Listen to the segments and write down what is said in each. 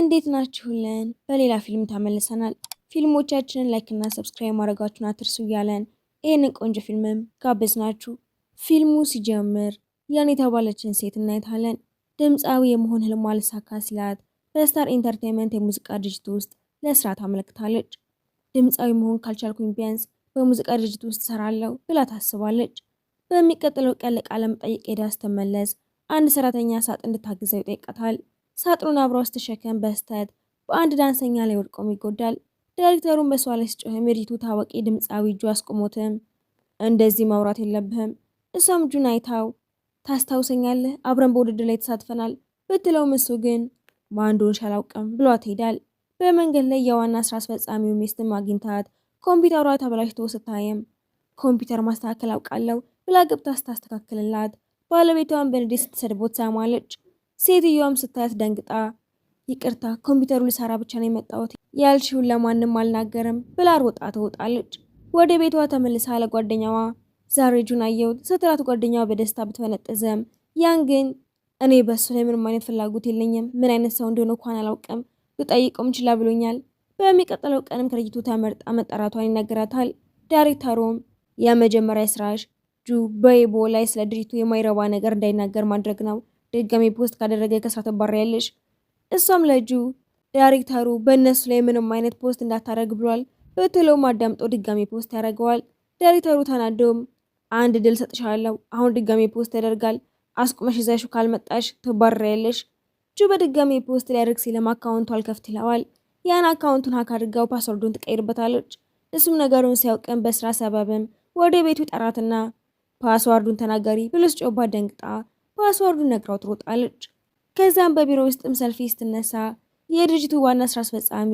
እንዴት ናችሁልን? በሌላ ፊልም ተመልሰናል። ፊልሞቻችንን ላይክ እና ሰብስክራይብ ማድረጋችሁን አትርሱ እያለን ይህንን ቆንጆ ፊልምም ጋበዝናችሁ። ፊልሙ ሲጀምር ያን የተባለችን ሴት እናይታለን። ድምፃዊ የመሆን ህልሟ አልሳካ ሲላት በስታር ኢንተርቴንመንት የሙዚቃ ድርጅት ውስጥ ለስራ ታመለክታለች። ድምፃዊ መሆን ካልቻልኩኝ ቢያንስ በሙዚቃ ድርጅት ውስጥ ሰራለሁ ብላ ታስባለች። በሚቀጥለው ቀን ለቃለ መጠይቅ ሄዳ ስትመለስ አንድ ሰራተኛ ሳጥን እንድታግዘው ይጠይቃታል። ሳጥኑን አብረው ስትሸከም በስተት በአንድ ዳንሰኛ ላይ ወድቆም ይጎዳል። ዳይሬክተሩን በሷ ላይ ሲጮህም የድርጅቱ ታዋቂ ድምፃዊ እጁ አስቆሞትም እንደዚህ ማውራት የለብህም። እሷም እጁን አይታው ታስታውሰኛለህ፣ አብረን በውድድር ላይ ተሳትፈናል ብትለውም እሱ ግን ማን እንደሆንሽ አላውቅም ብሏት ይሄዳል። በመንገድ ላይ የዋና ስራ አስፈጻሚው ሚስትም አግኝታት ኮምፒውተሯ ተበላሽቶ ስታይም ኮምፒውተር ማስተካከል አውቃለሁ ብላ ገብታ ስታስተካክልላት ባለቤቷን በንዴት ስትሰድቦት ትሰማለች። ሴትዮዋም ስታያት ደንግጣ ይቅርታ ኮምፒውተሩ ልሰራ ብቻ ነው የመጣሁት ያልሽውን ለማንም አልናገርም ብላ ሮጣ ትወጣለች። ወደ ቤቷ ተመልሳ ለጓደኛዋ ዛሬ እጁን አየሁት ስትላት ጓደኛዋ በደስታ ብትፈነጥዘም ያን ግን እኔ በሱ ላይ ምንም አይነት ፍላጎት የለኝም፣ ምን አይነት ሰው እንደሆነ እንኳን አላውቅም፣ ልጠይቀውም ችላ ብሎኛል። በሚቀጥለው ቀንም ከድርጅቱ ተመርጣ መጠራቷን ይነግራታል። ዳይሬክተሩም የመጀመሪያ ስራሽ ጁ በይቦ ላይ ስለ ድርጅቱ የማይረባ ነገር እንዳይናገር ማድረግ ነው፣ ድጋሚ ፖስት ካደረገ ከስራ ትባረሪያለሽ። እሷም ለጁ ዳይሬክተሩ በእነሱ ላይ ምንም አይነት ፖስት እንዳታደርግ ብሏል ብትለውም አዳምጦ ድጋሚ ፖስት ያደርገዋል። ዳይሬክተሩ ተናዶም አንድ ድል ሰጥሻለሁ፣ አሁን ድጋሚ ፖስት ያደርጋል፣ አስቁመሽ ይዘሽው ካልመጣሽ ትባረሪያለሽ። ጁ በድጋሚ ፖስት ሊያደርግ ሲልም አካውንቱ አልከፍት ይለዋል። ያን አካውንቱን ሀክ አድርጋው ፓስወርዱን ትቀይርበታለች። እሱም ነገሩን ሲያውቅም በስራ ሰበብም ወደ ቤቱ ጠራትና ፓስዋርዱን ተናገሪ ብሎ ሲጮባት ደንግጣ ፓስዋርዱን ነግራው ትሮጣለች። ከዛም በቢሮ ውስጥም ሰልፊ ስትነሳ የድርጅቱ ዋና ስራ አስፈጻሚ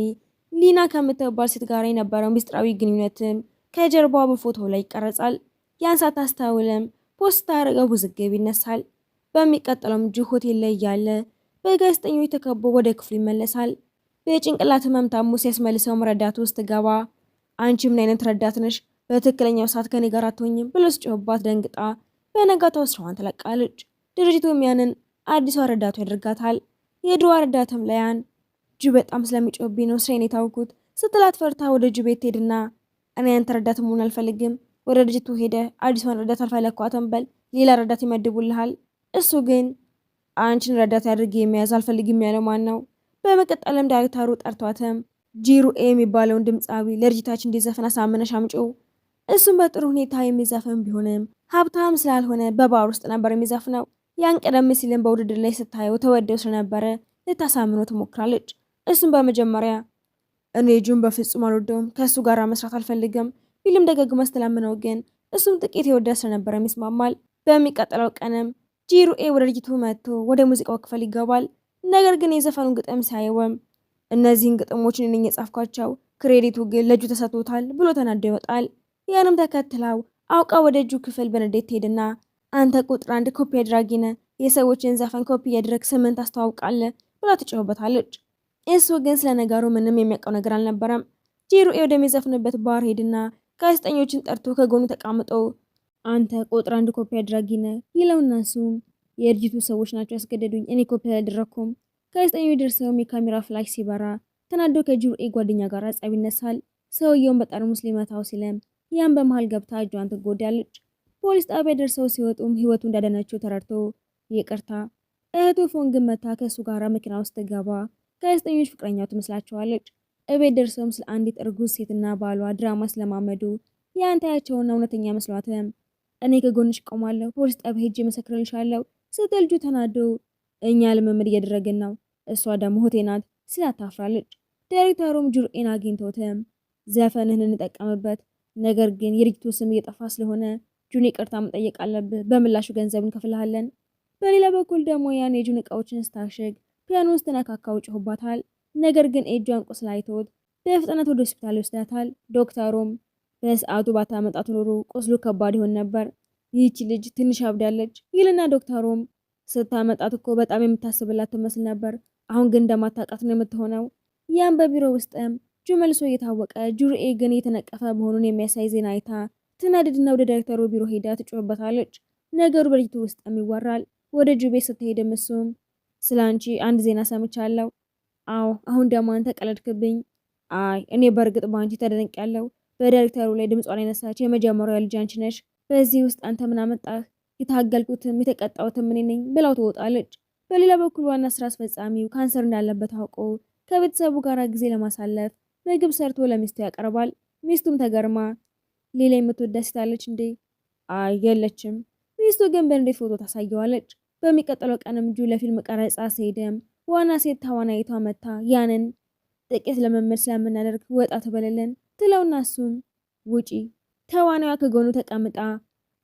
ሊና ከምትባል ሴት ጋር የነበረው ሚስጥራዊ ግንኙነትም ከጀርባዋ በፎቶ ላይ ይቀረጻል። ያን ሳታስተውልም ፖስት ታደርገው ውዝግብ ይነሳል። በሚቀጥለውም ጁ ሆቴል ላይ እያለ በጋዜጠኞች ተከቦ ወደ ክፍሉ ይመለሳል። በጭንቅላት ህመም ታሞ ሲያስመልሰውም ረዳት ውስጥ ገባ አንቺ ምን አይነት ረዳት ነሽ? በትክክለኛው ሰዓት ከኔ ጋር አትሆኝም ብሎ ሲጮህባት ደንግጣ በነጋታው ስራዋን ትለቃለች። ድርጅቱም ያንን አዲሷ ረዳቱ ያደርጋታል። የድሮ ረዳትም ላያን ጁ በጣም ስለሚጮህብኝ ነው ስራዬን የታውኩት ስትላት ፈርታ ወደ ጁ ቤት ሄድና እኔ ያንተ ረዳት መሆን አልፈልግም፣ ወደ ድርጅቱ ሄደ አዲሷን ረዳት አልፈለኳትም፣ በል ሌላ ረዳት ይመድቡልሃል። እሱ ግን አንቺን ረዳት ያድርግ የሚያዝ አልፈልግም ያለው ማን ነው? በመቀጠልም ዳይሬክተሩ ጠርቷትም ጂሩኤ የሚባለውን ድምፃዊ ለድርጅታችን እንዲዘፍን አሳምነሽ አምጪው። እሱም በጥሩ ሁኔታ የሚዘፍን ቢሆንም ሀብታም ስላልሆነ በባር ውስጥ ነበር የሚዘፍነው። ያን ቀደም ሲልም በውድድር ላይ ስታየው ተወደው ስለነበረ ልታሳምነው ትሞክራለች። እሱም በመጀመሪያ እኔ ጁን በፍጹም አልወደውም፣ ከእሱ ጋር መስራት አልፈልግም ፊልም ደጋግማ ስትለምነው ግን እሱም ጥቂት የወዳ ስለነበረ ይስማማል። በሚቀጥለው ቀንም ጂሩኤ ወደ ድርጅቱ መጥቶ ወደ ሙዚቃው ክፍል ይገባል። ነገር ግን የዘፈኑን ግጥም ሳይወም እነዚህን ግጥሞችን እኔ የጻፍኳቸው ክሬዲቱ ግን ለጁ ተሰጥቶታል ብሎ ተናዶ ይወጣል። ያንም ተከትለው አውቃ ወደ ጁ ክፍል በንዴት ትሄድና አንተ ቁጥር አንድ ኮፒ አድራጊ ነህ፣ የሰዎችን ዘፈን ኮፒ ያድረግ ስምን ታስተዋውቃለህ ብላ ትጮህበታለች። እሱ ግን ስለ ነገሩ ምንም የሚያውቀው ነገር አልነበረም። ጂሩኤ ወደሚዘፍንበት ባር ሄድና ጋዜጠኞችን ጠርቶ ከጎኑ ተቀምጦ አንተ ቁጥር አንድ ኮፒ አድራጊ ነህ ይለውና እሱም የድርጅቱ ሰዎች ናቸው ያስገደዱኝ፣ እኔ ኮፒ አላደረኩም። ጋዜጠኞች ደርሰውም የካሜራ ፍላሽ ሲበራ ተናዶ ከጂሩኤ ጓደኛ ጋር ጸብ ይነሳል። ሰውየውን በጠርሙስ ሊመታው ሲለም ያን በመሃል ገብታ እጇን ትጎዳለች። ፖሊስ ጣቢያ ደርሰው ሲወጡም ህይወቱ እንዳደነችው ተረድቶ ይቅርታ እህቱ ፎንግን መታ ከእሱ ጋር መኪና ውስጥ ገባ። ጋዜጠኞች ፍቅረኛው ትመስላቸዋለች። እቤት ደርሰውም ስለ አንዲት እርጉዝ ሴትና ባሏ ድራማ ስለማመዱ የአንታያቸውና እውነተኛ መስሏትም እኔ ከጎንሽ ቆማለሁ፣ ፖሊስ ጣቢያ ሄጄ መሰክርልሻለሁ ስትል ጁ ተናዶ እኛ ልምምድ እያደረግን ነው፣ እሷ ደግሞ ሆቴ ናት ስላታፍራለች። ዳይሬክተሩም ጁርኤን አግኝቶትም ዘፈንህን እንጠቀምበት፣ ነገር ግን የድርጅቱ ስም እየጠፋ ስለሆነ ጁን ይቅርታ መጠየቅ አለብህ፣ በምላሹ ገንዘብ እንከፍልሃለን። በሌላ በኩል ደግሞ ያን የጁን እቃዎችን ስታሽግ ፒያኖ ውስጥ ተነካካው ጮህባታል። ነገር ግን እጇን ቁስል አይቶት በፍጥነት ወደ ሆስፒታል ይወስዳታል። ዶክተሩም በሰዓቱ ባታመጣት ኖሮ ቁስሉ ከባድ ይሆን ነበር፣ ይህች ልጅ ትንሽ አብዳለች ይልና ዶክተሩም ስታመጣት እኮ በጣም የምታስብላት ትመስል ነበር፣ አሁን ግን እንደማታውቃት ነው የምትሆነው። ያን በቢሮ ውስጥም ጁ መልሶ እየታወቀ ጁርኤ ግን እየተነቀፈ መሆኑን የሚያሳይ ዜና አይታ ትናድድና ወደ ዳይሬክተሩ ቢሮ ሄዳ ትጮህበታለች። ነገሩ በድርጅቱ ውስጥም ይወራል። ወደ ጁ ቤት ስትሄድም እሱም ስለ አንቺ አንድ ዜና ሰምቻለሁ፣ አዎ አሁን ደግሞ አንተ ቀለድክብኝ። አይ እኔ በእርግጥ በአንቺ ተደንቄያለሁ። በዳይሬክተሩ ላይ ድምጿን ያነሳች የመጀመሪያዋ ልጅ አንቺ ነሽ። በዚህ ውስጥ አንተ ምን አመጣህ? የታገልኩትም የተቀጣሁትም እኔ ነኝ ብላው ትወጣለች። በሌላ በኩል ዋና ስራ አስፈጻሚው ካንሰር እንዳለበት አውቆ ከቤተሰቡ ጋር ጊዜ ለማሳለፍ ምግብ ሰርቶ ለሚስቱ ያቀርባል። ሚስቱም ተገርማ ሌላ የምትወዳት ሴት አለች እንዴ? አይ የለችም። ሚስቱ ግን በእንዴት ፎቶ ታሳየዋለች። በሚቀጥለው ቀንም ለፊልም ቀረጻ ሲሄድም ዋና ሴት ተዋናይቷ መታ ያንን ጥቂት ልምምድ ስለምናደርግ ወጣ ትበልልን ትለውና እሱም ውጪ። ተዋናይዋ ከጎኑ ተቀምጣ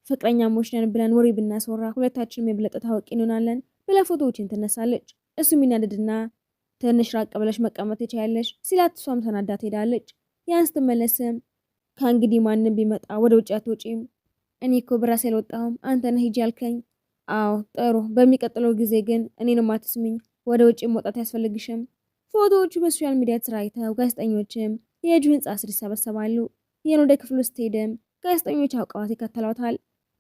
ፍቅረኛሞች ነን ብለን ወሬ ብናስወራ ሁለታችንም የበለጠ ታዋቂ እንሆናለን ብላ ፎቶዎችን ትነሳለች። እሱም ይናደድና ትንሽ ራቅ ብለሽ መቀመጥ ትችያለሽ ሲላት እሷም ተናዳ ትሄዳለች። ያን ስትመለስም ከእንግዲህ ማንም ቢመጣ ወደ ውጭ አትወጪም። እኔ እኮ በራሴ አልወጣሁም አንተ ነህ ሂጂ አልከኝ። አዎ ጥሩ፣ በሚቀጥለው ጊዜ ግን እኔንም አትስሚኝ፣ ወደ ውጭ መውጣት ያስፈልግሽም። ፎቶዎቹ በሶሻል ሚዲያ ተሰራጭተው ጋዜጠኞችም የእጁ ህንፃ ስር ይሰበሰባሉ። ይህን ወደ ክፍል ውስጥ ሄደም ጋዜጠኞች አውቀዋት ይከተሏታል።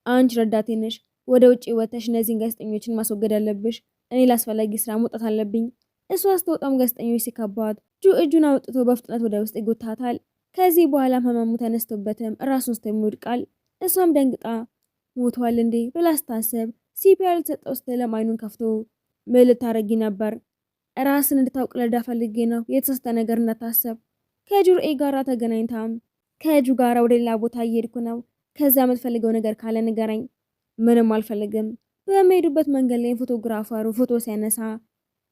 አንቺ ረዳቴ ነሽ፣ ወደ ውጭ ወጥተሽ እነዚህን ጋዜጠኞችን ማስወገድ አለብሽ። እኔ ላስፈላጊ ስራ መውጣት አለብኝ። እሷ ስትወጣም ጋዜጠኞች ሲከቧት እጁን አውጥቶ በፍጥነት ወደ ውስጥ ይጎታታል። ከዚህ በኋላም ህመሙ ተነስቶበትም ራሱን ስቶ ይወድቃል። እሷም ደንግጣ ሞቷል እንዴ ብላ ስታስብ ሲፒአር ልትሰጠው ስትልም አይኑን ከፍቶ ምን ልታረጊ ነበር? ራስን እንድታውቅ ልረዳ ፈልጌ ነው፣ የተሳሳተ ነገር እንዳታስብ። ከጁርኤ ጋራ ተገናኝታም ከእጁ ጋራ ወደ ሌላ ቦታ እየሄድኩ ነው፣ ከዛ የምትፈልገው ነገር ካለ ንገረኝ። ምንም አልፈልግም። በሚሄዱበት መንገድ ላይ ፎቶግራፈሩ ፎቶ ሲያነሳ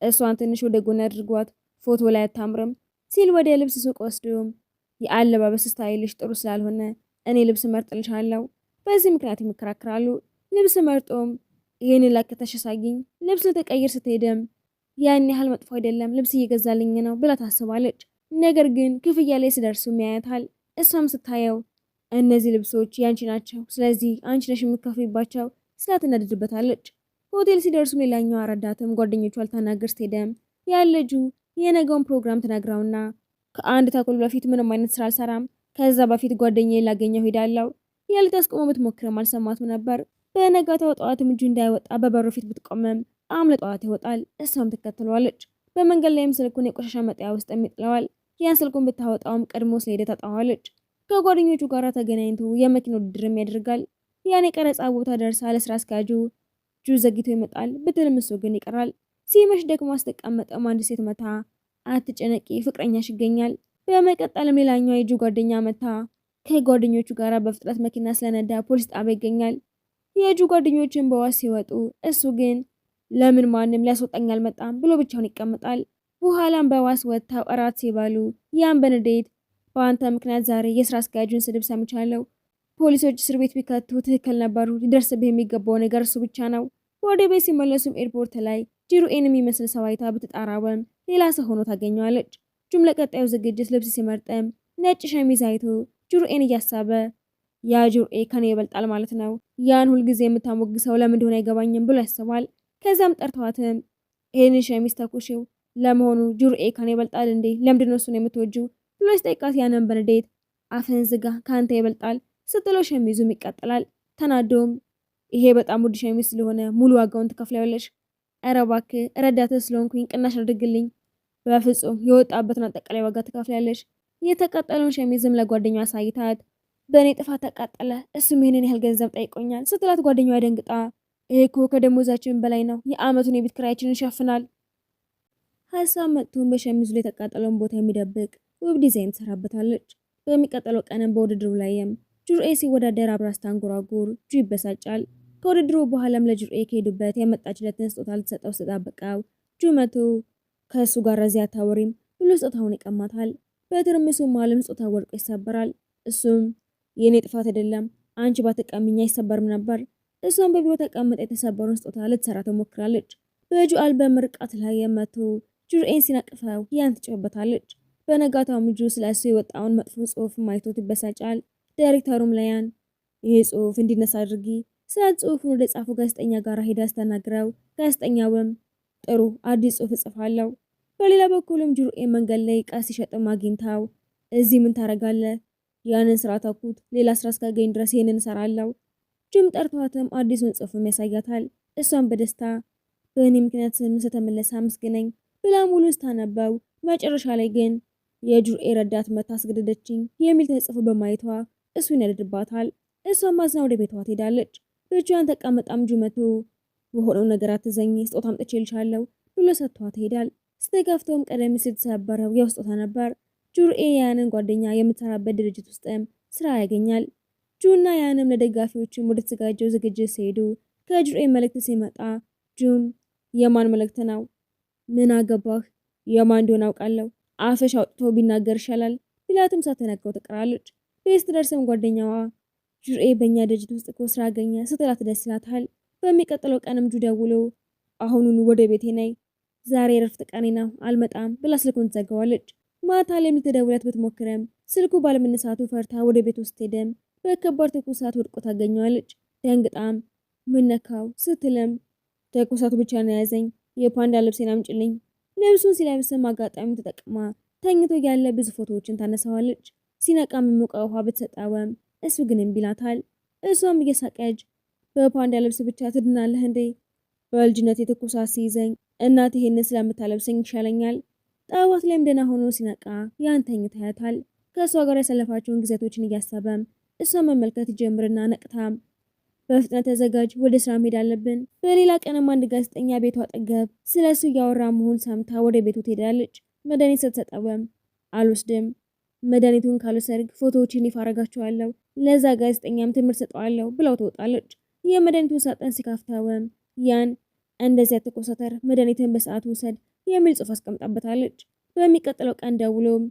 እሷን ትንሽ ወደ ጎን አድርጓት ፎቶ ላይ አታምርም ሲል ወደ ልብስ ሱቅ ወስዶም የአለባበስ ስታይልሽ ጥሩ ስላልሆነ እኔ ልብስ መርጥልሻለሁ። በዚህ ምክንያት ይመከራከራሉ። ልብስ መርጦም ይህንን ላከተሽ ሳጊኝ ልብስ ልትቀይር ስትሄድም ያን ያህል መጥፎ አይደለም ልብስ እየገዛልኝ ነው ብላ ታስባለች። ነገር ግን ክፍያ ላይ ሲደርሱም ያያታል። እሷም ስታየው እነዚህ ልብሶች ያንቺ ናቸው፣ ስለዚህ አንቺ ነሽ የምትከፍይባቸው ስላ ትናደድበታለች። ሆቴል ሲደርሱም ሌላኛው ረዳትም ጓደኞቿ ልታናገር ስትሄድም ያለጁ የነገውን ፕሮግራም ትነግረውና ከአንድ ተኩል በፊት ምንም አይነት ስራ አልሰራም፣ ከዛ በፊት ጓደኛዬ ላገኘው ሄዳለሁ። ያልታስቆመ ብትሞክርም አልሰማትም ነበር። በነጋታው ጠዋትም እጁ እንዳይወጣ በበሩ ፊት ብትቆመም አምልጧት ይወጣል። እሷም ትከተለዋለች። በመንገድ ላይም ስልኩን የቆሻሻ መጣያ ውስጥ የሚጥለዋል። ያን ስልኩን ብታወጣውም ቀድሞ ስለሄደ ታጣዋለች። ከጓደኞቹ ጋር ተገናኝቶ የመኪና ውድድርም ያደርጋል። ያን የቀረጻ ቦታ ደርሳ ለስራ አስኪያጁ ዘግይቶ ይመጣል ብትልም እሱ ግን ይቀራል። ሲመሽ ደግሞ አስተቀመጠም አንድ ሴት መታ አትጨነቂ ፍቅረኛሽ ይገኛል። በመቀጠልም ሌላኛዋ የጁ ጓደኛ መታ ከጓደኞቹ ጋር በፍጥነት መኪና ስለነዳ ፖሊስ ጣቢያ ይገኛል። የጁ ጓደኞችን በዋስ ሲወጡ እሱ ግን ለምን ማንም ሊያስወጣኝ አልመጣም ብሎ ብቻውን ይቀመጣል። በኋላም በዋስ ወጥተው እራት ሲበሉ ያን በንዴት በአንተ ምክንያት ዛሬ የስራ አስኪያጁን ስድብ ሰምቻለሁ። ፖሊሶች እስር ቤት ቢከቱ ትክክል ነበሩ። ሊደርስብህ የሚገባው ነገር እሱ ብቻ ነው። ወደ ቤት ሲመለሱም ኤርፖርት ላይ ጅሩኤን የሚመስል ሰው አይታ ብትጣራበም ሌላ ሰው ሆኖ ታገኘዋለች። ጁም ለቀጣዩ ዝግጅት ልብስ ሲመርጥም ነጭ ሸሚዝ አይቶ ጁርኤን እያሳበ ያ ጁርኤ ከኔ ይበልጣል ማለት ነው፣ ያን ሁልጊዜ የምታሞግሰው ለምን እንደሆነ አይገባኝም ብሎ ያስባል። ከዛም ጠርተዋትም ይህንን ሸሚዝ ተኩሽው፣ ለመሆኑ ጁርኤ ከኔ ይበልጣል እንዴ? ለምንድን ነው እሱን የምትወጂው ብሎ ሲጠይቃት ያንን በንዴት አፍህን ዝጋ ከአንተ ይበልጣል ስትለው ሸሚዙም ይቃጠላል። ተናዶም ይሄ በጣም ውድ ሸሚዝ ስለሆነ ሙሉ ዋጋውን ትከፍያለሽ። ኧረ እባክህ ረዳትህ ስለሆንኩኝ ቅናሽ አድርግልኝ። በፍጹም የወጣበትን አጠቃላይ ዋጋ ትከፍያለሽ። የተቃጠለውን ሸሚዝም ለጓደኛዋ አሳይታት በእኔ ጥፋት ተቃጠለ፣ እሱም ይህንን ያህል ገንዘብ ጠይቆኛል ስትላት ጓደኛዋ ደንግጣ ይሄ እኮ ከደሞዛችን በላይ ነው፣ የአመቱን የቤት ኪራያችንን ይሸፍናል። ሀሳብ መጥቶም በሸሚዙ ላይ የተቃጠለውን ቦታ የሚደብቅ ውብ ዲዛይን ትሰራበታለች። በሚቀጥለው ቀንም በውድድሩ ላይም ጁርኤ ሲወዳደር አብራ ስታንጎራጉር ጁ ይበሳጫል። ከውድድሩ በኋላም ለጁርኤ ከሄዱበት የመጣችለትን ስጦታ ልትሰጠው ስትጠብቀው ጁ መቶ ከእሱ ጋር እዚያ አታወሪም ብሎ ስጦታውን ይቀማታል። በትርምሱ ማለም ስጦታ ወድቆ ይሰበራል። እሱም የኔ ጥፋት አይደለም፣ አንቺ ባትቀሚኝ አይሰበርም ነበር። እሷም በቢሮ ተቀምጣ የተሰበረውን ስጦታ ልትሰራ ትሞክራለች። በጁ አልበም ርቃት ላይ የመቶ ጁርኤን ሲነቅፈው ያን ትጮህበታለች። በነጋታው ጁ ስለ እሱ የወጣውን መጥፎ ጽሑፍ ማይቶት ይበሳጫል። ዳይሬክተሩም ላያን ይሄ ጽሑፍ እንዲነሳ አድርጊ ስለ ጽሑፉን ወደ ጻፉ ጋዜጠኛ ጋር ሄዳ አስተናግረው ጋዜጠኛውም ጥሩ አዲስ ጽሑፍ እጽፋለሁ። በሌላ በኩልም ጁርኤን መንገድ ላይ ዕቃ ሲሸጥም አግኝታው እዚህ ምን ታረጋለህ? ያንን ስራ ተኩት፣ ሌላ ስራ እስካገኝ ድረስ ይሄንን እሰራለሁ። ጁም ጠርቷትም አዲሱን ጽሑፍም ያሳያታል። እሷም በደስታ በእኔ ምክንያት ስለተመለሰ አመስግነኝ ብላ ሙሉን ስታነበው መጨረሻ ላይ ግን የጁርኤ ረዳት መታ አስገደደችኝ የሚል ተጽፎ በማየቷ እሱ ይነድድባታል። እሷም ማዝና ወደ ቤቷ ትሄዳለች። ብቻዋን ተቀምጣም ጁ መቶ በሆነው ነገር አትዘኝ፣ ስጦታ አምጥቼልሻለሁ ብሎ ሰጥቷት ትሄዳል። ስትከፍተውም ቀደም ሲል የተሰበረው ያው ስጦታ ነበር። ጁርኤ ያንን ጓደኛ የምትሰራበት ድርጅት ውስጥም ስራ ያገኛል። ጁና ያንም ለደጋፊዎችም ወደ ተዘጋጀው ዝግጅት ሲሄዱ ከጁርኤ መልእክት ሲመጣ ጁም የማን መልእክት ነው? ምን አገባህ? የማን እንደሆነ አውቃለሁ። አፍሽ አውጥቶ ቢናገር ይሻላል ቢላትም ሳትነግረው ትቀራለች። ቤት ስትደርስም ጓደኛዋ ጁርኤ በእኛ ድርጅት ውስጥ እኮ ስራ አገኘ ስትላት ደስ ይላታል። በሚቀጥለው ቀንም ጁ ደውሎ አሁኑኑ ወደ ቤቴ ነይ፣ ዛሬ ረፍት ቀኔ ነው አልመጣም ብላ ስልኩን ትዘጋዋለች። ማታ ላይ ልትደውላት ብትሞክረም ስልኩ ባለመነሳቱ ፈርታ ወደ ቤት ውስጥ ሄደም በከባድ ትኩሳት ወድቆ ታገኘዋለች። ደንግጣም ምነካው ስትልም ትኩሳቱ ብቻ ነው የያዘኝ፣ የፓንዳ ልብሴን አምጪልኝ። ልብሱን ሲለብስም አጋጣሚ ተጠቅማ ተኝቶ ያለ ብዙ ፎቶዎችን ታነሳዋለች። ሲነቃም የሞቀ ውሃ ብትሰጣወም እሱ ግን እምቢ ይላታል። እሷም እየሳቀች በፓንዳ ልብስ ብቻ ትድናለህ እንዴ? በልጅነት ትኩሳት ሲይዘኝ እናት ይሄን ስለምታለብሰኝ ይሻለኛል። ጠዋት ላይም ደህና ሆኖ ሲነቃ ያን ተኝታ ያያታል። ከእሷ ጋር ያሳለፋቸውን ጊዜያቶችን እያሰበም እሷ መመልከት ይጀምርና ነቅታም በፍጥነት ተዘጋጅ፣ ወደ ስራ መሄድ አለብን። በሌላ ቀንም አንድ ጋዜጠኛ ቤቷ አጠገብ ስለ እሱ እያወራ መሆን ሰምታ ወደ ቤቱ ትሄዳለች። መድኃኒት ስትሰጠውም አልወስድም፣ መድኃኒቱን ካልወሰድክ ፎቶዎችን ይፋ አረጋቸዋለሁ፣ ለዛ ጋዜጠኛም ትምህርት ሰጠዋለሁ ብለው ትወጣለች። የመድኃኒቱን ሳጥን ሲካፍተውም ያን እንደዚያ ተኮሳተር መድኃኒትን በሰዓቱ ውሰድ የሚል ጽሑፍ አስቀምጣበታለች። በሚቀጥለው ቀን ደውሎም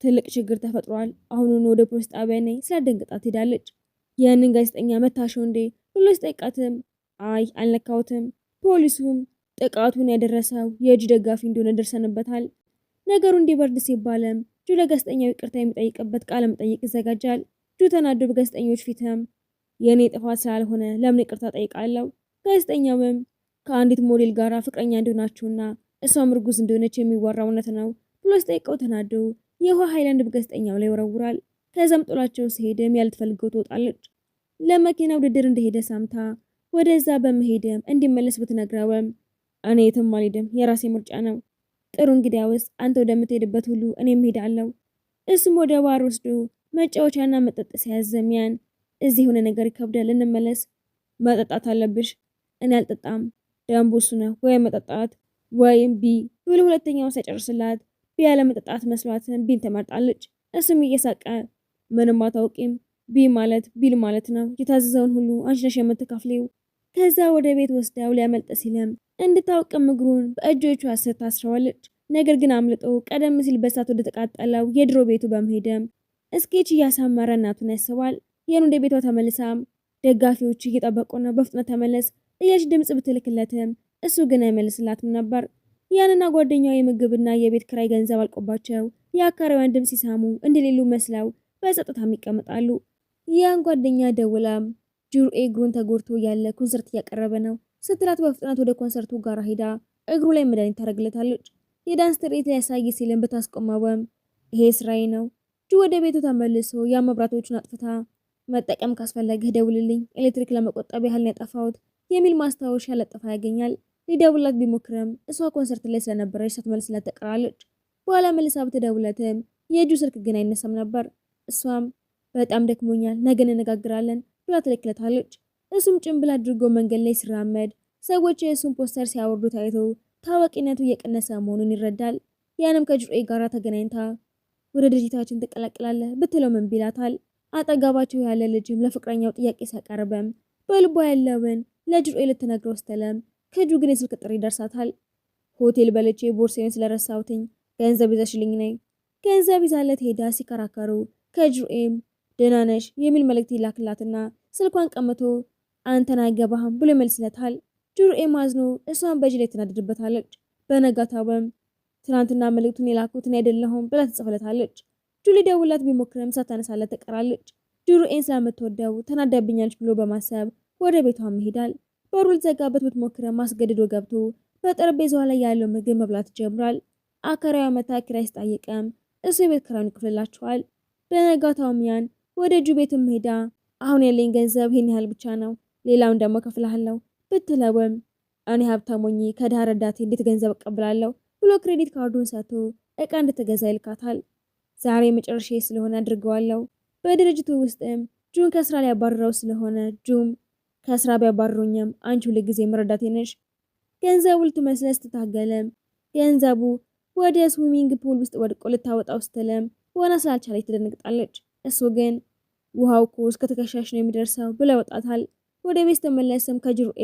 ትልቅ ችግር ተፈጥሯል፣ አሁኑን ወደ ፖሊስ ጣቢያ ነይ ስላደንግጣ ትሄዳለች። ያንን ጋዜጠኛ መታሸው እንዴ ብሎ ሲጠይቃትም አይ አልነካሁትም፣ ፖሊሱም ጥቃቱን ያደረሰው የእጅ ደጋፊ እንደሆነ ደርሰንበታል። ነገሩ እንዲበርድ ሲባልም ጁ ለጋዜጠኛው ይቅርታ የሚጠይቅበት ቃለ መጠይቅ ይዘጋጃል። ጁ ተናዶ በጋዜጠኞች ፊትም የእኔ ጥፋት ስላልሆነ ለምን ይቅርታ ጠይቃለሁ? ጋዜጠኛውም ከአንዲት ሞዴል ጋር ፍቅረኛ እንደሆናችሁና እሷም እርጉዝ እንደሆነች የሚወራ እውነት ነው ብሎ ሲጠይቀው ተናዶ የውሃ ሃይላንድ በጋዜጠኛው ላይ ይወረውራል። ከዛም ጥሏቸው ሲሄድም ያልትፈልገው ትወጣለች። ለመኪና ውድድር እንደሄደ ሳምታ ወደዛ በመሄድም እንዲመለስ ብትነግረውም እኔ የትም አልሄድም፣ የራሴ ምርጫ ነው። ጥሩ እንግዲያውስ አንተ ወደምትሄድበት ሁሉ እኔም እሄዳለሁ። እሱም ወደ ባር ወስዶ መጫወቻና መጠጥ ሲያዘም ያን እዚህ የሆነ ነገር ይከብዳል፣ እንመለስ። መጠጣት አለብሽ። እኔ አልጠጣም፣ ደንቡ እሱ ነው፣ ወይም መጠጣት ወይም ቢ ብሎ ሁለተኛውን ሳይጨርስላት ቢ ያለ መጠጣት መስሏትን ቢን ትመርጣለች። እሱም እየሳቀ ምንም አታውቂም፣ ቢ ማለት ቢል ማለት ነው፣ የታዘዘውን ሁሉ አንቺ ነሽ የምትከፍሊው። ከዛ ወደ ቤት ወስዳው ሊያመልጥ ሲልም እንድታውቅም እግሩን በእጆቿ ስር ታስረዋለች። ነገር ግን አምልጦ ቀደም ሲል በሳት ወደ ተቃጠለው የድሮ ቤቱ በመሄድም እስኬች እያሳመረ እናቱን ያስባል። ይህን ወደ ቤቷ ተመልሳም ደጋፊዎች እየጠበቁ ነው፣ በፍጥነት ተመለስ እያች ድምጽ ብትልክለትም እሱ ግን አይመልስላትም ነበር። ያንና ጓደኛው የምግብና የቤት ክራይ ገንዘብ አልቆባቸው የአካሪዋን ድምጽ ሲሳሙ እንደሌሉ መስለው በጸጥታም ይቀመጣሉ። ያን ጓደኛ ደውላም ጁርኤ እግሩን ተጎድቶ ያለ ኮንሰርት እያቀረበ ነው ስትላት በፍጥነት ወደ ኮንሰርቱ ጋር ሄዳ እግሩ ላይ መድኃኒት ታደርግለታለች። የዳንስ ትርኢት ሊያሳይ ሲልም ብታስቆመውም ይሄ ስራዬ ነው። ጁ ወደ ቤቱ ተመልሶ ያ መብራቶቹን አጥፍታ መጠቀም ካስፈለገህ ደውልልኝ፣ ኤሌክትሪክ ለመቆጠብ ያህል ያጠፋሁት የሚል ማስታወሻ ለጥፋ ያገኛል። ሊደውላት ቢሞክርም እሷ ኮንሰርት ላይ ስለነበረች ሳትመልስለት ትቀራለች። በኋላ መልሳ ብትደውለትም የእጁ ስልክ ግን አይነሳም ነበር። እሷም በጣም ደክሞኛል፣ ነገ እንነጋግራለን ብላ ትልክለታለች። እሱም ጭንብል አድርጎ መንገድ ላይ ሲራመድ ሰዎች የእሱን ፖስተር ሲያወርዱ ታይቶ ታዋቂነቱ እየቀነሰ መሆኑን ይረዳል። ያንም ከጁርኤ ጋር ተገናኝታ ወደ ድርጅታችን ትቀላቅላለህ ብትለው ምን ቢላታል። አጠገባቸው ያለ ልጅም ለፍቅረኛው ጥያቄ ሲያቀርበም በልቧ ያለውን ለጁርኤ ልትነግረው ስትለም ከጁ ግን የስልክ ጥሪ ይደርሳታል። ሆቴል በልቼ ቦርሳዬን ስለረሳሁትኝ ገንዘብ ይዘሽልኝ ነይ። ገንዘብ ይዛለት ሄዳ ሲከራከሩ ከጁርኤም ደህና ነሽ የሚል መልእክት ይላክላትና ስልኳን ቀምቶ አንተን አይገባህም ብሎ ይመልስለታል። ጁርኤም አዝኖ እሷን በእጅ ላይ ትናደድበታለች። በነጋታውም ትናንትና መልእክቱን የላኩትን አይደለሁም ብላ ትጽፍለታለች። ጁ ሊደውላት ቢሞክርም ሳታነሳለት ትቀራለች። ጁርኤን ስለምትወደው ተናዳብኛለች ብሎ በማሰብ ወደ ቤቷም ይሄዳል። በሩ ልትዘጋበት ብትሞክርም አስገድዶ ገብቶ በጠረጴዛዋ ላይ ያለው ምግብ መብላት ይጀምራል። አከራዋ መታ ኪራይ ስጠይቅም እሱ የቤት ኪራዩን ይከፍልላቸዋል። በነጋታውም ያን ወደ ጁ ቤትም ሄዳ አሁን ያለኝ ገንዘብ ይህን ያህል ብቻ ነው፣ ሌላውን ደግሞ ከፍልሃለሁ ብትለውም እኔ ሀብታም ሆኜ ከድሃ ረዳቴ እንዴት ገንዘብ እቀብላለሁ ብሎ ክሬዲት ካርዱን ሰጥቶ እቃ እንድትገዛ ይልካታል። ዛሬ መጨረሻ ስለሆነ አድርገዋለሁ። በድርጅቱ ውስጥም ጁን ከስራ ሊያባርረው ስለሆነ ጁም ከስራ ቢያባርሩኝም አንቺ ሁልጊዜ መረዳቴ ነሽ። ገንዘቡ ልትመስለ ስትታገለም ገንዘቡ ወደ ስዊሚንግ ፑል ውስጥ ወድቆ ልታወጣው ስትለም ዋና ስላልቻለች ትደነግጣለች። እሱ ግን ውሃው እኮ እስከ ትከሻሽ ነው የሚደርሰው ብሎ ያወጣታል። ወደ ቤት ስትመለስም ከጅሩኤ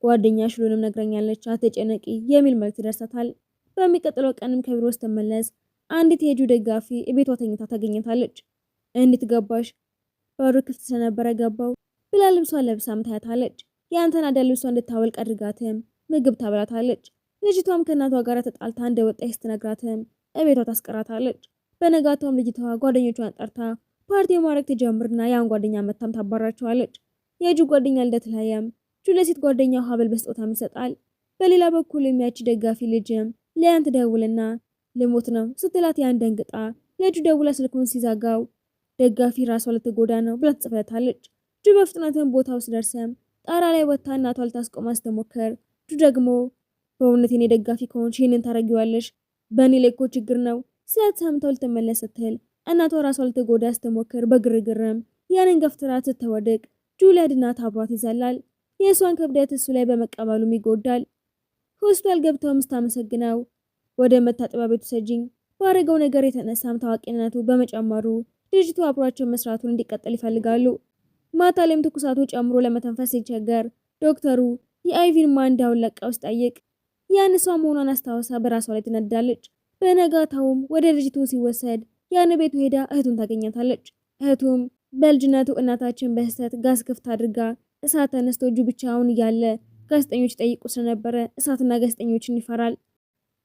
ጓደኛሽ ሁሉንም ነግረኛለች አትጨነቂ የሚል መልዕክት ይደርሳታል። በሚቀጥለው ቀንም ከቢሮ ስትመለስ አንዲት የጁ ደጋፊ ቤቷ ተኝታ ታገኘታለች። እንዴት ገባሽ? በሩ ክፍት ስለነበረ ገባው ብላ ልብሷን ለብሳም ታያታለች። ያንተን አዳ ልብሷ እንድታወልቅ አድርጋትም ምግብ ታበላታለች። ልጅቷም ከእናቷ ጋር ተጣልታ እንደወጣች ስትነግራትም እቤቷ ታስቀራታለች። በነጋታውም ልጅቷ ጓደኞቿን ጠርታ ፓርቲ ማድረግ ትጀምርና ያን ጓደኛ መታም ታባራቸዋለች። የጁ ጓደኛ ልደት ላይም ጁ ለሴት ጓደኛው ሀብል በስጦታም ይሰጣል። በሌላ በኩል የሚያች ደጋፊ ልጅም ለያን ትደውልና ልሞት ነው ስትላት ያን ደንግጣ ለጁ ደውላ ስልኩን ሲዛጋው ደጋፊ ራሷ ልትጎዳ ነው ብላ ትጽፍለታለች። ጁ በፍጥነትም ቦታው ሲደርሰም ጣራ ላይ ወጥታ እናቷ ልታስቆማ ስትሞክር ጁ ደግሞ በእውነት የኔ ደጋፊ ከሆንሽ ይህንን ታረጊዋለሽ፣ በእኔ ላይ እኮ ችግር ነው ስላት ሰምተው ልትመለስ ስትል እናቷ ራሷ ልትጎዳ ስትሞክር በግርግርም ያንን ገፍትራ ስትወድቅ ጁ ሊያድናት አብሯት ይዘላል። የእሷን ክብደት እሱ ላይ በመቀበሉም ይጎዳል። ሆስፒታል ገብተውም ስታመሰግነው ወደ መታጠቢያ ቤቱ ሰጂኝ ባረገው ነገር የተነሳም ታዋቂነቱ በመጨመሩ ልጅቱ አብሯቸው መስራቱን እንዲቀጥል ይፈልጋሉ። ማታ ላይም ትኩሳቱ ጨምሮ ለመተንፈስ ሲቸገር ዶክተሩ የአይቪን ማንዳውን ለቃው ሲጠይቅ ያን እሷ መሆኗን አስታውሳ በራሷ ላይ ትነዳለች። በነጋታውም ወደ ልጅቱ ሲወሰድ ያን ቤቱ ሄዳ እህቱን ታገኛታለች። እህቱም በልጅነቱ እናታችን በስህተት ጋዝ ክፍት አድርጋ እሳት ተነስቶ እጁ ብቻውን እያለ ጋዜጠኞች ጠይቁ ስለነበረ እሳትና ጋዜጠኞችን ይፈራል።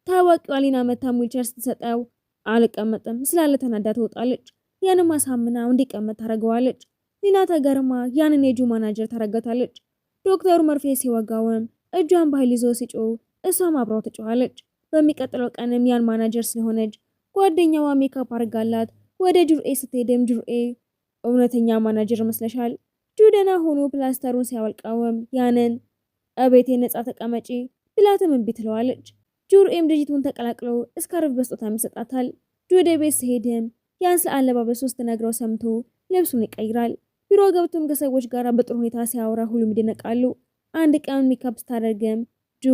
ታዋቂዋ ሊና መታ ዊልቸር ስትሰጠው አልቀመጥም ስላለ ተናዳ ትወጣለች። ያንም አሳምናው እንዲቀመጥ ታረገዋለች። ሊና ተገርማ ያንን የጁ ማናጀር ታረጋታለች። ዶክተሩ መርፌ ሲወጋውም እጇን በኃይል ይዞ ሲጮህ እሷም አብራው ትጮኻለች። በሚቀጥለው ቀንም ያን ማናጀር ስለሆነች ጓደኛዋ ሜካፕ አርጋላት ወደ ጁርኤ ስትሄድም ጁርኤ እውነተኛ ማናጀር መስለሻል? ጁ ደህና ሆኖ ፕላስተሩን ሲያወልቀውም ያንን እቤቴ ነጻ ተቀመጪ ብላትም እምቢ ትለዋለች። ጁርኤም ልጅቱን ተቀላቅሎ እስካርፍ በስጦታም ይሰጣታል። ጁ ወደ ቤት ሲሄድም ያን ስለ አለባበሱ ስትነግረው ሰምቶ ልብሱን ይቀይራል። ቢሮ ገብቶም ከሰዎች ጋር በጥሩ ሁኔታ ሲያወራ ሁሉም ይደነቃሉ። አንድ ቀን ሜካፕ ስታደርግም ጁ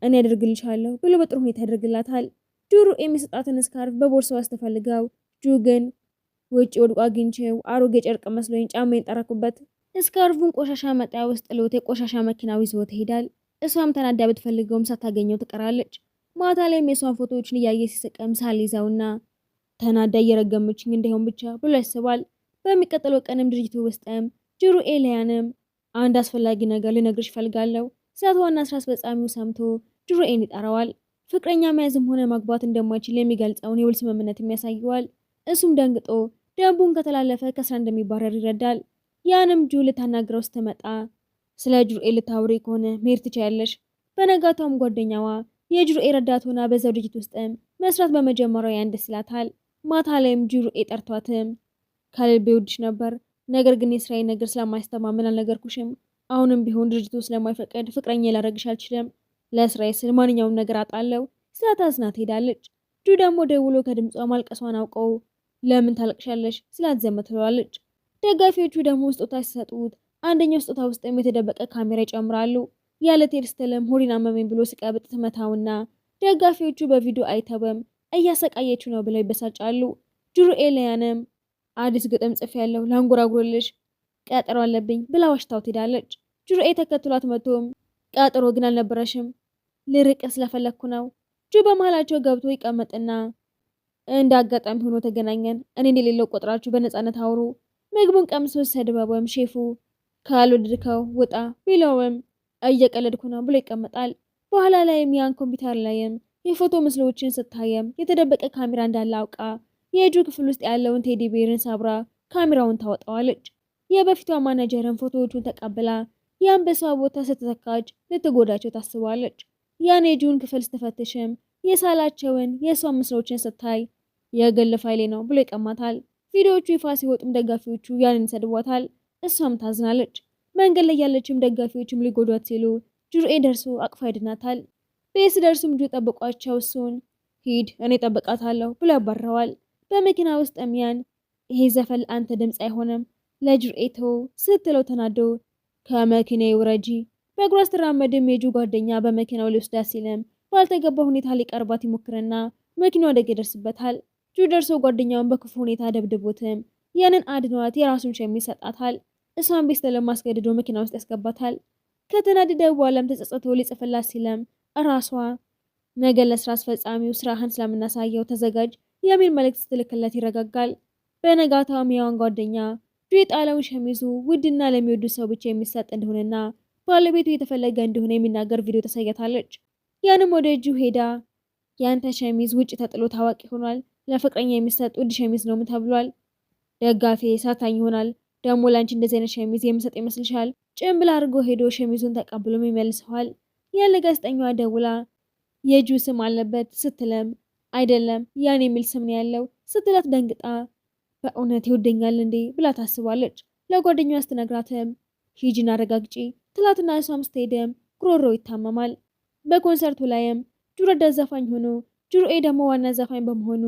እኔ ያደርግልሻለሁ ብሎ በጥሩ ሁኔታ ያደርግላታል። ጁ የሚሰጣትን ስካርፍ በቦርሳው ስትፈልገው ጁ ግን ውጭ ወድቆ አግኝቼው አሮጌ ጨርቅ መስሎኝ ጫማዬን ጠረኩበት። ስካርፉን ቆሻሻ መጣያ ውስጥ ጥሎት የቆሻሻ መኪናው ይዞ ይሄዳል። እሷም ተናዳ ብትፈልገውም ሳታገኘው ትቀራለች። ማታ ላይም የሷን ፎቶዎችን እያየ ሲስቅም ሳልይዘውና ተናዳ እየረገመችኝ እንዳይሆን ብቻ ብሎ ያስባል። በሚቀጥለው ቀንም ድርጅቱ ውስጥም ጅሩ ኤልያንም አንድ አስፈላጊ ነገር ልነግርሽ እፈልጋለሁ ስላት ዋና ስራ አስፈጻሚው ሰምቶ ጅሩኤን ይጠራዋል። ፍቅረኛ መያዝም ሆነ ማግባት እንደማይችል የሚገልጸውን የውል ስምምነት የሚያሳየዋል። እሱም ደንግጦ ደንቡን ከተላለፈ ከስራ እንደሚባረር ይረዳል። ያንም ጁ ልታናግረው ስትመጣ ስለ ጁርኤ ልታወሪ ከሆነ መሄድ ትችያለሽ። በነጋታውም ጓደኛዋ የጁርኤ ረዳት ሆና በዛው ድርጅት ውስጥም መስራት በመጀመሪያው ያን ደስ ይላታል። ማታ ላይም ጁርኤ ጠርቷትም ከልቤ ወድሽ ነበር፣ ነገር ግን የስራዬ ነገር ስለማይስተማመን አልነገርኩሽም። አሁንም ቢሆን ድርጅቱ ስለማይፈቅድ ፍቅረኛ ላደርግሽ አልችልም። ለስራዬ ስል ማንኛውም ነገር አጣለው ስላት አዝና ትሄዳለች። ጁ ደግሞ ደውሎ ከድምጿ ማልቀሷን አውቀው ለምን ታለቅሻለሽ ስላት ዘመ ትለዋለች። ደጋፊዎቹ ደግሞ ስጦታ ሲሰጡት አንደኛው ስጦታ ውስጥም የተደበቀ ካሜራ ይጨምራሉ። ያለ ቴርስተለም ሆሪና አመመኝ ብሎ ሲቀብጥ ትመታውና ደጋፊዎቹ በቪዲዮ አይተውም እያሰቃየችው ነው ብለው ይበሳጫሉ። ጁሩ ኤልያንም አዲስ ግጥም ጽፌያለሁ ላንጎራጉርልሽ ቀጠሮ አለብኝ ብላ ዋሽታው ትሄዳለች። ጁሩኤ ተከትሏት መጥቶም ቀጠሮ ግን አልነበረሽም ልርቅ ስለፈለኩ ነው። ጁ በመሃላቸው ገብቶ ይቀመጥና እንደ አጋጣሚ ሆኖ ተገናኘን፣ እኔ የሌለው ቆጥራችሁ በነፃነት አውሩ። ምግቡን ቀምሶ ሰድበውም ሼፉ ካልወደድከው ውጣ ቢለውም እየቀለድኩ ነው ብሎ ይቀመጣል። በኋላ ላይም ያን ኮምፒውተር ላይም የፎቶ ምስሎችን ስታየም የተደበቀ ካሜራ እንዳለ አውቃ የጁ ክፍል ውስጥ ያለውን ቴዲ ቤርን ሰብራ ካሜራውን ታወጣዋለች። የበፊቷ ማናጀርን ፎቶዎቹን ተቀብላ ያን በሷ ቦታ ስትተካች ልትጎዳቸው ታስባለች። ያን የጁን ክፍል ስትፈትሽም የሳላቸውን የሷን ምስሎችን ስታይ የግል ፋይሌ ነው ብሎ ይቀማታል። ቪዲዮዎቹ ይፋ ሲወጡም ደጋፊዎቹ ያንን ይሰድቧታል። እሷም ታዝናለች። መንገድ ላይ ያለችም ደጋፊዎችም ሊጎዷት ሲሉ ጁርኤ ደርሶ አቅፋ ይድናታል። ቤት ሲደርሱም ጁ ጠብቋቸው እሱን ሂድ እኔ ጠብቃታለሁ ብሎ ያባረዋል። በመኪና ውስጥ ያን ይሄ ዘፈን አንተ ድምፅ አይሆንም ለጅርኤቶ ስትለው ተናዶ ከመኪናዬ ውረጂ። በእግሯ ስትራመድም የጁ ጓደኛ በመኪናው ሊወስዳት ሲልም ባልተገባ ሁኔታ ሊቀርባት ይሞክርና መኪናው አደጋ ይደርስበታል። ጁ ደርሶ ጓደኛውን በክፉ ሁኔታ ደብድቦትም ያንን አድኗት የራሱን ሸሚዝ ይሰጣታል። እሷን ቤት ለማስገድዶ መኪና ውስጥ ያስገባታል። ከተናደደ በኋላም ተጸጽቶ ሊጽፍላት ሲለም እራሷ ነገ ለስራ አስፈጻሚው ስራህን ስለምናሳየው ተዘጋጅ የሚል መልእክት ስትልክለት ይረጋጋል። በነጋታውም የዋን ጓደኛ ጁ የጣለውን ሸሚዙ ውድና ለሚወዱ ሰው ብቻ የሚሰጥ እንደሆነና ባለቤቱ እየተፈለገ እንደሆነ የሚናገር ቪዲዮ ተሳያታለች። ያንም ወደ ጁ ሄዳ ያንተ ሸሚዝ ውጭ ተጥሎ ታዋቂ ሆኗል፣ ለፍቅረኛ የሚሰጥ ውድ ሸሚዝ ነው ተብሏል። ደጋፊ ሳታኝ ይሆናል ደግሞ ላንቺ እንደዚህ አይነት ሸሚዝ የምሰጥ ይመስልሻል? ጭምብል አድርጎ ሄዶ ሸሚዙን ተቀብሎም ይመልሰዋል። ያለ ጋዜጠኛዋ ደውላ የጁ ስም አለበት ስትለም አይደለም ያን የሚል ስም ነው ያለው ስትላት ደንግጣ በእውነት ይወደኛል እንዴ ብላ ታስባለች። ለጓደኛዋ ስትነግራትም ሂጂን አረጋግጪ ትላትና እሷም ስትሄድም ጉሮሮ ይታመማል። በኮንሰርቱ ላይም ጁ ረዳት ዘፋኝ ሆኖ ጁርኤ ደግሞ ዋና ዘፋኝ በመሆኑ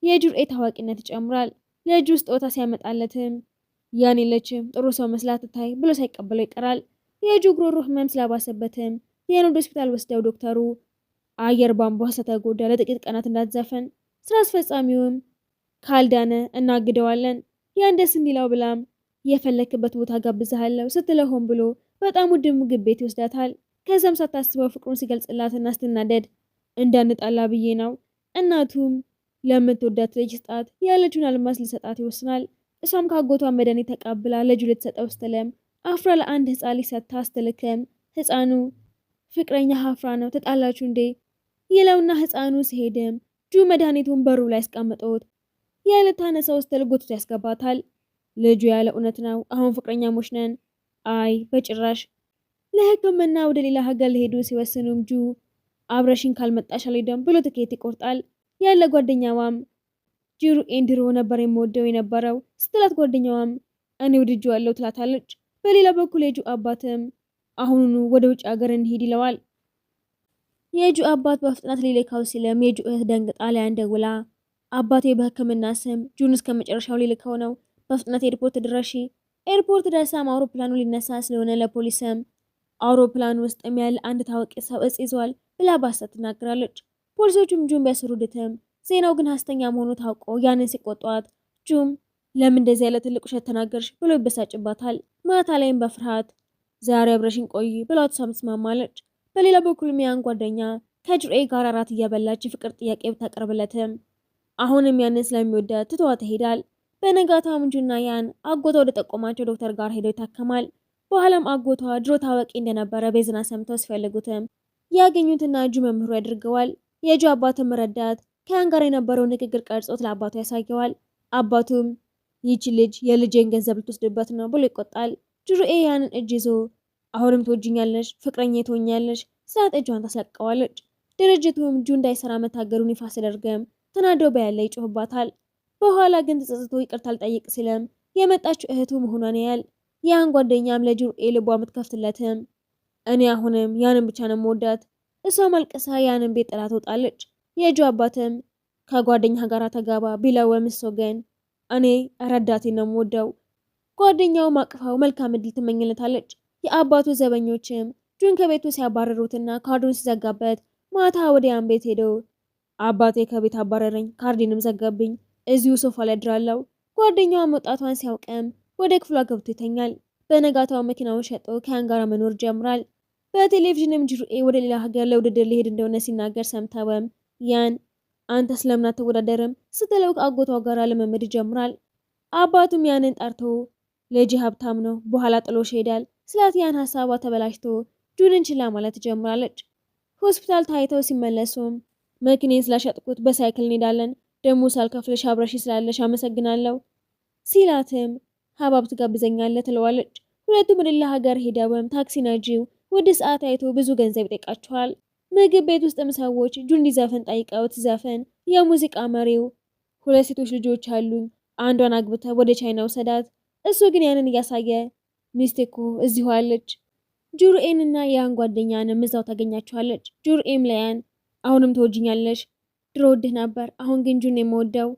የጁርኤ ታዋቂነት ይጨምራል። ለጁ ስጦታ ሲያመጣለትም ያን የለችም ጥሩ ሰው መስላ ትታይ ብሎ ሳይቀበለው ይቀራል። የጁ ጉሮሮ ህመም ስላባሰበትም የሆነ ሆስፒታል ወስደው ዶክተሩ አየር ቧንቧ ስለተጎዳ ለጥቂት ቀናት እንዳትዘፍን ስራ አስፈጻሚውም ካልዳነ እናግደዋለን ያን ደስ እንዲለው ብላም የፈለክበት ቦታ ጋብዝሃለሁ ስትለው ሆን ብሎ በጣም ውድ ምግብ ቤት ይወስዳታል። ከዛም ሳታስበው ፍቅሩን ሲገልጽላትና ስትናደድ እንዳንጣላ ብዬ ነው። እናቱም ለምትወዳት ልጅ ስጣት ያለችውን አልማዝ ሊሰጣት ይወስናል። እሷም ካጎቷ መድኃኒት ተቀብላ ለጁ ልትሰጠው ስትለም አፍራ ለአንድ ህፃን ሊሰጥታ ስትልክም ህፃኑ ፍቅረኛ አፍራ ነው ተጣላችሁ እንዴ ይለውና ህፃኑ ሲሄድም ጁ መድኃኒቱን በሩ ላይ ያስቀምጦት ያለታነሳው ስትል ጎትቶ ያስገባታል። ልጁ ያለ እውነት ነው አሁን ፍቅረኛሞች ነን? አይ በጭራሽ። ለህክምና ወደ ሌላ ሀገር ሊሄዱ ሲወስኑም ጁ አብረሽኝ ካልመጣሽ አልሄድም ብሎ ትኬት ይቆርጣል። ያለ ጓደኛዋም ጁርኤን ድሮ ነበር የምወደው የነበረው ስትላት ጓደኛዋም እኔ ወድጄዋለሁ ትላታለች። በሌላ በኩል የጁ አባትም አሁኑኑ ወደ ውጭ ሀገር እንሂድ ይለዋል። የጁ አባት በፍጥነት ሊልካው ሲለም የጁ እህት ደንግጣ ሊያን ደውላ አባቴ በህክምና ስም ጁን እስከ መጨረሻው ሊልከው ነው፣ በፍጥነት ኤርፖርት ድረሺ። ኤርፖርት ደርሳም አውሮፕላኑ ሊነሳ ስለሆነ ለፖሊስም አውሮፕላኑ ውስጥም ያለ አንድ ታዋቂ ሰው እጽ ይዟል ብላ ባሰት ትናገራለች። ፖሊሶቹም ጁን ቢያስሩድትም ዜናው ግን ሀሰተኛ መሆኑ ታውቆ ያንን ሲቆጧት ጁም ለምን እንደዚህ ያለ ትልቅ ውሸት ተናገርሽ ብሎ ይበሳጭባታል። ማታ ላይም በፍርሃት ዛሬ አብረሽኝ ቆይ ብሏት እሷም ትስማማለች። በሌላ በኩል ሚያን ጓደኛ ከጁርኤ ጋር አራት እያበላች ፍቅር ጥያቄ ብታቀርብለትም አሁንም ያንን ስለሚወዳት ትተዋት ይሄዳል። በነጋታው ጁና ያን አጎቷ ወደ ጠቆማቸው ዶክተር ጋር ሄደው ይታከማል። በኋላም አጎቷ ድሮ ታዋቂ እንደነበረ በዜና ሰምተው ሲፈልጉትም ያገኙትና ጁ መምህሩ ያድርገዋል። የጁ አባትም ረዳት ከያን ጋር የነበረው ንግግር ቀርጾት ለአባቱ ያሳየዋል። አባቱም ይቺ ልጅ የልጄን ገንዘብ ልትወስድበት ነው ብሎ ይቆጣል። ጁርኤ ያንን እጅ ይዞ አሁንም ትወጂኛለሽ፣ ፍቅረኛ ትሆኛለሽ ስላት እጇን ታስለቀዋለች። ድርጅቱም ጁ እንዳይሰራ መታገዱን ይፋ ሲያደርግም ተናደው በያለ ይጮህባታል። በኋላ ግን ተጸጽቶ ይቅርታ ልጠይቅ ሲልም የመጣችው እህቱ መሆኗን ያያል። ያን ጓደኛም ለጁርኤ ልቧ የምትከፍትለትም እኔ አሁንም ያንን ብቻ ነው የምወዳት። እሷም አልቅሳ ያንን ቤት ጥላ ትወጣለች። የጁ አባትም ከጓደኛ ጋር ተጋባ ቢለውምስ ወገን እኔ ረዳቴ ነው የምወደው። ጓደኛውም አቅፋው መልካም እድል ትመኝለታለች። የአባቱ ዘበኞችም ጁን ከቤቱ ሲያባረሩትና ካርዱን ሲዘጋበት ማታ ወደ ያን ቤት ሄደው አባቴ ከቤት አባረረኝ፣ ካርዲንም ዘጋብኝ፣ እዚሁ ሶፋ ላይ አድራለሁ። ጓደኛዋ መውጣቷን ሲያውቅም ወደ ክፍሏ ገብቶ ይተኛል። በነጋታው መኪናውን ሸጦ ከያን ጋር መኖር ጀምራል። በቴሌቪዥንም ጁርኤ ወደ ሌላ ሀገር ለውድድር ሊሄድ እንደሆነ ሲናገር ሰምተውም ያን አንተ ስለምን አትወዳደርም ስትለው ከአጎቷ ጋር ልምምድ ይጀምራል። አባቱም ያንን ጠርቶ ልጅ ሀብታም ነው በኋላ ጥሎሽ ይሄዳል ስላት ያን ሀሳቧ ተበላሽቶ ጁንን ችላ ማለት ትጀምራለች። ሆስፒታል ታይተው ሲመለሱም መኪናዬን ስላሸጥኩት በሳይክል እንሄዳለን፣ ደሞ ሳልከፍልሽ አብረሽ ስላለሽ አመሰግናለሁ ሲላትም ሀባብ ትጋብዘኛለህ ትለዋለች። ሁለቱም ወደ ሌላ ሀገር ሄደውም ታክሲ ነጂው ወደ ሰዓት አይቶ ብዙ ገንዘብ ይጠይቃቸዋል። ምግብ ቤት ውስጥም ሰዎች ጁን እንዲዘፍን ጠይቀውት ሲዘፍን የሙዚቃ መሪው ሁለት ሴቶች ልጆች አሉኝ፣ አንዷን አግብተ ወደ ቻይና ውሰዳት። እሱ ግን ያንን እያሳየ ሚስቴ እኮ እዚሁ አለች ጁርኤንና ያን ጓደኛንም እዛው ታገኛቸዋለች። ጁርኤም ለያን አሁንም ትወጂኛለሽ? ድሮ ወድህ ነበር፣ አሁን ግን ጁን የምወደው።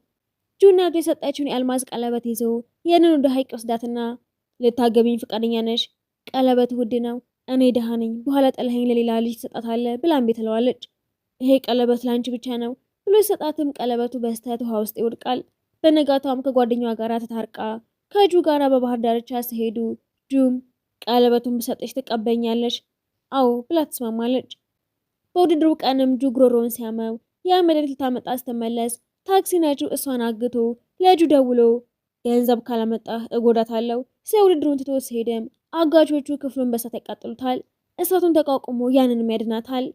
ጁናቱ የሰጠችውን የአልማዝ ቀለበት ይዞ ያንን ወደ ሐይቅ ወስዳትና ልታገቢኝ ፈቃደኛ ነሽ? ቀለበት ውድ ነው፣ እኔ ደሃ ነኝ፣ በኋላ ጥለኸኝ ለሌላ ልጅ ትሰጣታለህ ብላ እምቢ ትለዋለች። ይሄ ቀለበት ላንቺ ብቻ ነው ብሎ ሰጣትም ቀለበቱ በስተት ውሃ ውስጥ ይወድቃል። በነጋታም ከጓደኛዋ ጋር ተታርቃ ከጁ ጋር በባህር ዳርቻ ሲሄዱ ጁም ቀለበቱን ብሰጥሽ ትቀበኛለሽ? አዎ ብላ ትስማማለች። በውድድሩ ቀንም ጁ ጉሮሮውን ሲያመው ያ መድኃኒት ልታመጣ ስትመለስ ታክሲ ነጂው እሷን አግቶ ለጁ ደውሎ ገንዘብ ካላመጣህ እጎዳታለሁ ሲል ውድድሩን ትቶ ሲሄድም አጋቾቹ ክፍሉን በእሳት ያቃጥሉታል። እሳቱን ተቋቁሞ ያንንም ያድናታል።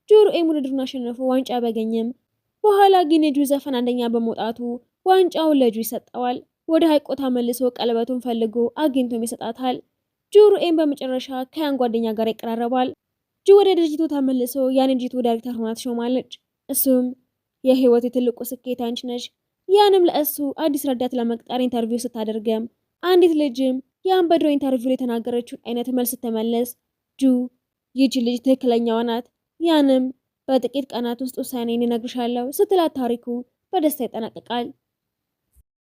ጁርኤም ውድድሩን አሸንፎ ዋንጫ ቢያገኝም በኋላ ግን የጁ ዘፈን አንደኛ በመውጣቱ ዋንጫውን ለጁ ይሰጠዋል። ወደ ሐይቁ ተመልሶ ቀለበቱን ፈልጎ አግኝቶም ይሰጣታል። ጁርኤም በመጨረሻ ከያን ጓደኛ ጋር ይቀራረባል። ጁ ወደ ድርጅቱ ተመልሶ ያን ድርጅቱ ዳይሬክተር ሆና ትሾማለች። እሱም የህይወት የትልቁ ስኬት አንቺ ነሽ። ያንም ለእሱ አዲስ ረዳት ለመቅጠር ኢንተርቪው ስታደርገም አንዲት ልጅም ያን በድሮ ኢንተርቪው ላይ የተናገረችውን አይነት መልስ ስትመለስ ጁ ይህች ልጅ ትክክለኛዋ ናት፣ ያንም በጥቂት ቀናት ውስጥ ውሳኔን እነግርሻለሁ ስትላት ታሪኩ በደስታ ይጠናቀቃል።